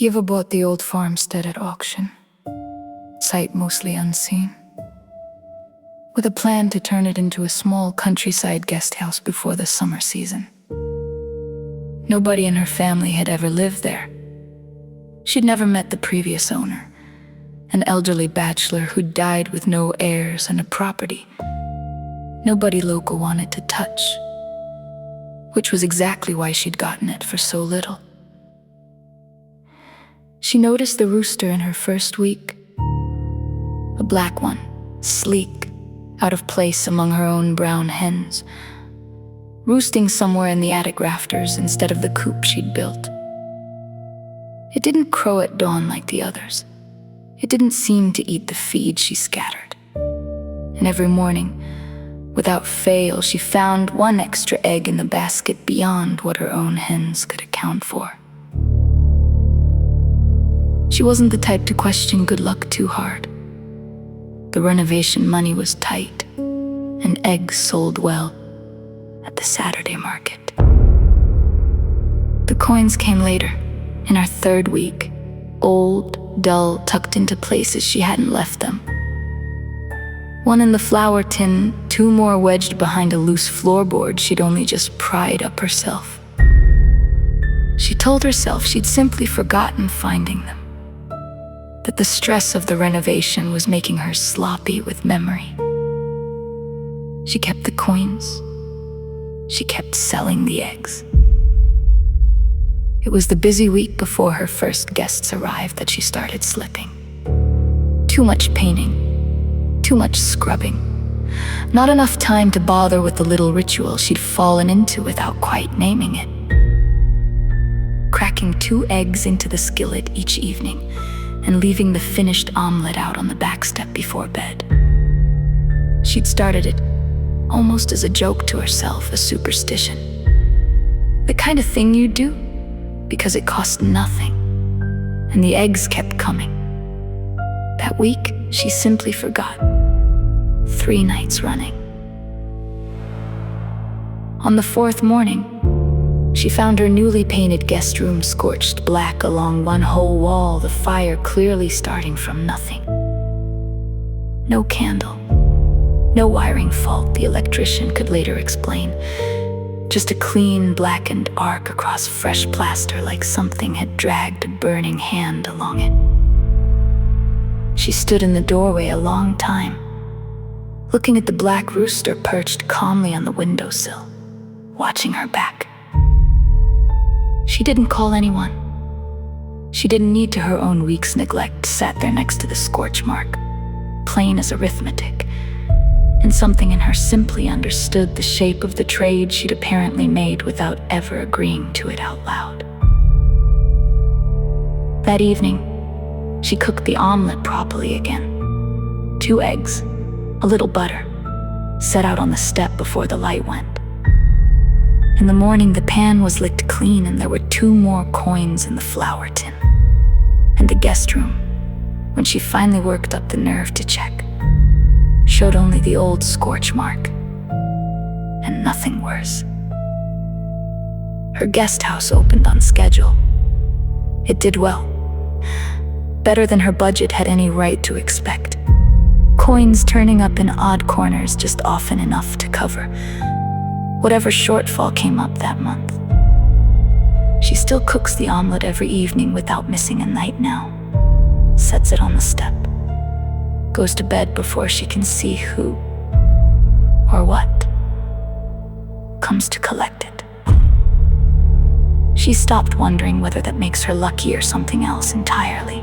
Ieva bought the old farmstead at auction, sight mostly unseen, with a plan to turn it into a small countryside guesthouse before the summer season. Nobody in her family had ever lived there. She'd never met the previous owner, an elderly bachelor who died with no heirs and a property nobody local wanted to touch, which was exactly why she'd gotten it for so little. She noticed the rooster in her first week, a black one, sleek, out of place among her own brown hens, roosting somewhere in the attic rafters instead of the coop she'd built. It didn't crow at dawn like the others. It didn't seem to eat the feed she scattered. And every morning, without fail, she found one extra egg in the basket beyond what her own hens could account for. She wasn't the type to question good luck too hard. The renovation money was tight, and eggs sold well at the Saturday market. The coins came later, in our third week, old, dull, tucked into places she hadn't left them. One in the flour tin, two more wedged behind a loose floorboard she'd only just pried up herself. She told herself she'd simply forgotten finding them, that the stress of the renovation was making her sloppy with memory. She kept the coins. She kept selling the eggs. It was the busy week before her first guests arrived that she started slipping. Too much painting, too much scrubbing, not enough time to bother with the little ritual she'd fallen into without quite naming it. Cracking 2 eggs into the skillet each evening and leaving the finished omelet out on the back step before bed. She'd started it almost as a joke to herself, a superstition. The kind of thing you do because it cost nothing, and the eggs kept coming. That week, she simply forgot. 3 nights running. On the 4th morning, she found her newly painted guest room scorched black along one whole wall, the fire clearly starting from nothing. No candle, no wiring fault, the electrician could later explain. Just a clean, blackened arc across fresh plaster, like something had dragged a burning hand along it. She stood in the doorway a long time, looking at the black rooster perched calmly on the windowsill, watching her back. She didn't call anyone. She didn't need to. Her own week's neglect sat there next to the scorch mark, plain as arithmetic, and something in her simply understood the shape of the trade she'd apparently made without ever agreeing to it out loud. That evening, she cooked the omelet properly again. 2 eggs, a little butter, set out on the step before the light went. In the morning, the pan was licked clean and there were 2 more coins in the flour tin. And the guest room, when she finally worked up the nerve to check, showed only the old scorch mark, and nothing worse. Her guest house opened on schedule. It did well, better than her budget had any right to expect. Coins turning up in odd corners, just often enough to cover whatever shortfall came up that month. She still cooks the omelet every evening without missing a night now, sets it on the step, goes to bed before she can see who or what comes to collect it. She stopped wondering whether that makes her lucky or something else entirely.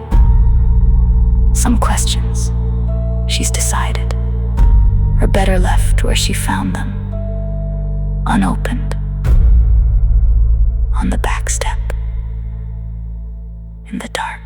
Some questions, she's decided, are better left where she found them, unopened, on the back step, in the dark.